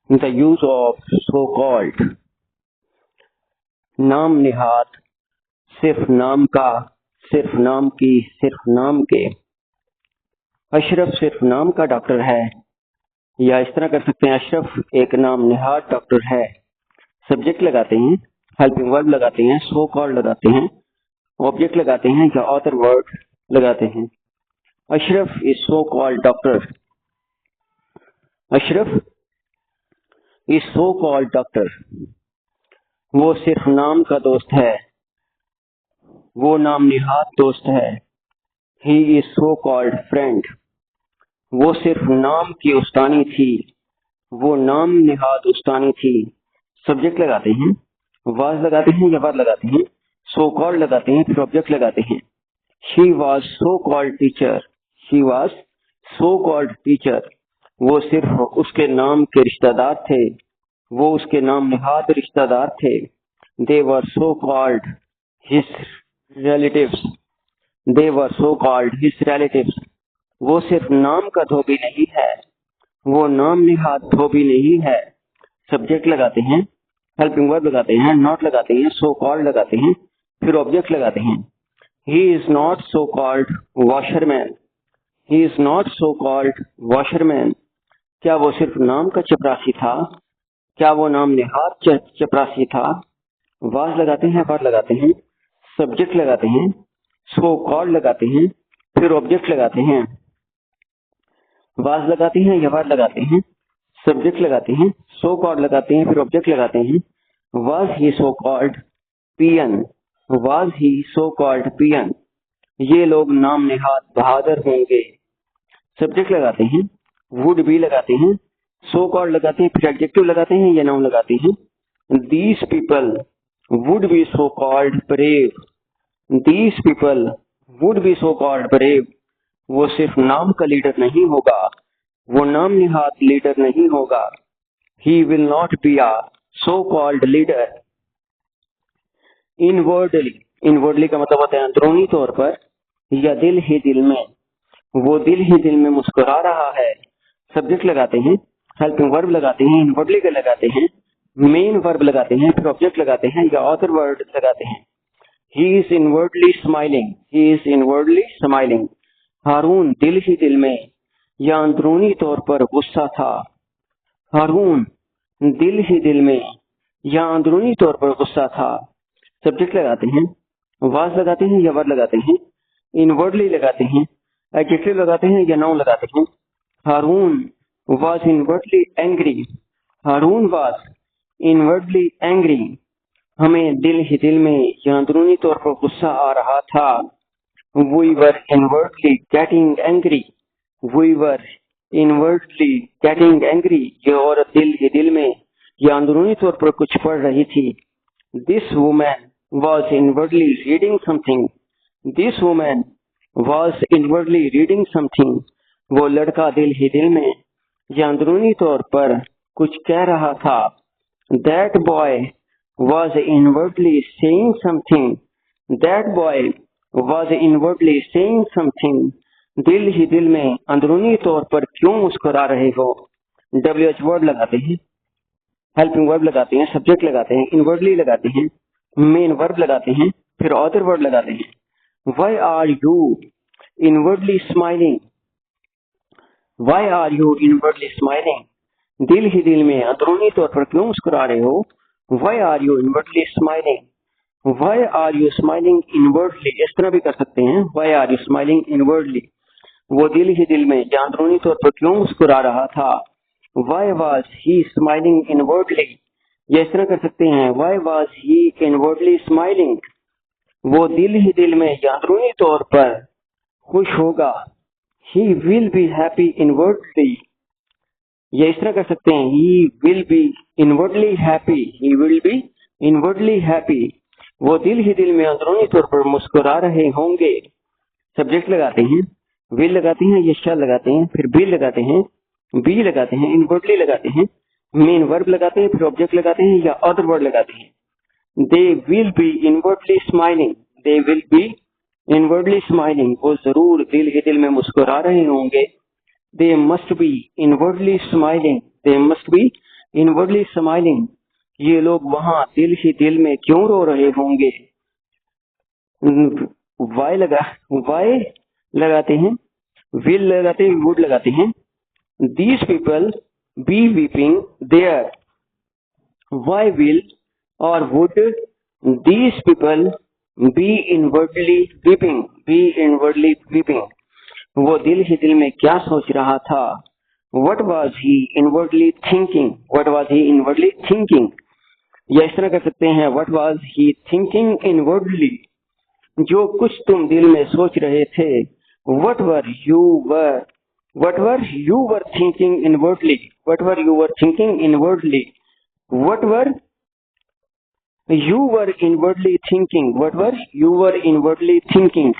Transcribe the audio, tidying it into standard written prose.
The use of so-called नाम निहात, सिर्फ नाम का, सिर्फ नाम की, सिर्फ नाम के। अशरफ सिर्फ नाम का डॉक्टर है, या इस तरह कर सकते हैं अशरफ एक नाम निहात डॉक्टर है। सब्जेक्ट लगाते हैं, हेल्पिंग वर्ब लगाते हैं, सो कॉल्ड लगाते हैं, ऑब्जेक्ट लगाते हैं या ऑथर वर्ड लगाते हैं। Ashraf is so called doctor. Ashraf is so called doctor. वो सिर्फ नाम का दोस्त है, वो नाम निहात दोस्त है। He is so called friend. वो सिर्फ नाम की उस्तानी थी, वो नाम निहात उस्तानी थी। सब्जेक्ट लगाते हैं, वाज लगाते हैं या वाज लगाते हैं, सो कॉल्ड लगाते हैं, फिर ऑब्जेक्ट लगाते हैं। She was so called teacher. She was so called teacher. वो सिर्फ उसके नाम के रिश्तेदार थे, वो उसके नाम निहात रिश्तेदार थे। दे वर सो कॉल्ड हिज रिलेटिव्स। दे वर सो कॉल्ड हिज रिलेटिव्स। वो सिर्फ नाम का धोबी नहीं है, वो नाम निहात धोबी नहीं है। सब्जेक्ट लगाते हैं, हेल्पिंग वर्ब लगाते हैं, नॉट लगाते हैं, सो कॉल्ड लगाते हैं, फिर ऑब्जेक्ट लगाते हैं। He is not so called washerman. He is not so called washerman. क्या वो सिर्फ नाम का चपरासी था? क्या वो नाम निहात चपरासी था? वाज लगाते हैं, वाज लगाते हैं, सब्जेक्ट लगाते हैं, सो कॉल्ड लगाते हैं, फिर ऑब्जेक्ट लगाते हैं। वाज लगाते हैं या वाज लगाते हैं, सब्जेक्ट लगाते हैं, सो कॉल्ड लगाते हैं, फिर ऑब्जेक्ट लगाते हैं। Was he so called peon. Was he so called peon. ये लोग नाम निहात बहादुर होंगे। सब्जेक्ट लगाते हैं, वुड बी लगाते हैं, सो कॉल्ड लगाते हैं, फिर एडजेक्टिव लगाते हैं या नाउन लगाते हैं। These people would be so called brave. These people would be so called brave. वो सिर्फ नाम का लीडर नहीं होगा, वो नाम निहात लीडर नहीं होगा। He will not be a so called leader. Inwardly, inwardly का मतलब होता है अंदरूनी तौर पर या दिल ही दिल में। वो दिल ही दिल में मुस्कुरा रहा है। सब्जेक्ट लगाते हैं, हेल्पिंग वर्ब लगाते हैं, इनवर्डली का लगाते हैं, मेन वर्ब लगाते हैं, फिर ऑब्जेक्ट लगाते हैं या ऑथर वर्ड लगाते हैं। He is inwardly smiling. He is inwardly smiling. Haroon दिल ही दिल में या अंदरूनी तौर पर गुस्सा था। हारून दिल ही दिल में या अंदरूनी तौर पर गुस्सा था। सब्जेक्ट लगाते हैं, वाज लगाते हैं या वर लगाते हैं, इनवर्डली लगाते हैं, एडजेक्टिव लगाते हैं या नाउन लगाते हैं। Haroon was inwardly angry. Haroon was inwardly angry. हमें दिल ही दिल में या अंदरूनी तौर पर गुस्सा आ रहा था। We were inwardly getting angry. We were inwardly getting angry. ये औरत दिल ही दिल में या अंदरूनी तौर पर कुछ पढ़ रही थी। This woman was inwardly reading something. This woman was inwardly reading something. वो लड़का दिल ही दिल में या अंदरूनी तौर पर कुछ कह रहा था। That boy was inwardly saying something. That boy was inwardly saying something. दिल ही दिल में अंदरूनी तौर पर क्यों मुस्कुरा रहे हो। WH वर्ड लगाते हैं, हेल्पिंग वर्ब लगाते हैं, सब्जेक्ट लगाते हैं, इनवर्डली लगाते हैं, मेन वर्ब लगाते हैं, फिर ऑथर वर्ड लगाते हैं। Why are you inwardly smiling? Why are you inwardly smiling? दिल ही दिल में अंदरूनी तौर पर क्यों मुस्कुरा रहे हो। Why are you inwardly smiling? Why are you smiling inwardly? इस तरह भी कर सकते हैं, Why are you smiling inwardly? वो दिल ही दिल में या अंदरूनी तौर पर क्यों मुस्कुरा रहा था। Why was he smiling inwardly? ये इस तरह कर सकते हैं, Why was he inwardly smiling? वो दिल ही दिल में या अंदरूनी तौर पर खुश होगा। He will be happy inwardly. ये इस तरह कर सकते हैं, He will be inwardly happy. He will be inwardly happy. वो दिल ही दिल में अंदरूनी तौर पर मुस्कुरा रहे होंगे। सब्जेक्ट लगाते हैं, विल लगाते हैं या शैल लगाते हैं, फिर बी लगाते हैं, बी लगाते हैं, इनवर्डली लगाते हैं, मेन वर्ब लगाते हैं, फिर ऑब्जेक्ट लगाते हैं या अदर वर्ड लगाते हैं। They will be inwardly smiling. They will be inwardly smiling. वो जरूर दिल ही दिल में मुस्कुरा रहे होंगे। They must be inwardly smiling. They must be inwardly smiling, ये लोग वहां दिल ही दिल में क्यों रो रहे होंगे। वाई लगाते हैं, विल लगाते हैं, वुड लगाते हैं। These people be weeping there. Why will or would these people be inwardly weeping? Be inwardly weeping. वो दिल ही दिल में क्या सोच रहा था। What was he inwardly thinking? What was he inwardly thinking? या इस तरह कर सकते हैं, What was he thinking inwardly? जो कुछ तुम दिल में सोच रहे थे। What were you thinking inwardly? What were you thinking inwardly? What were you inwardly thinking? What were you inwardly thinking?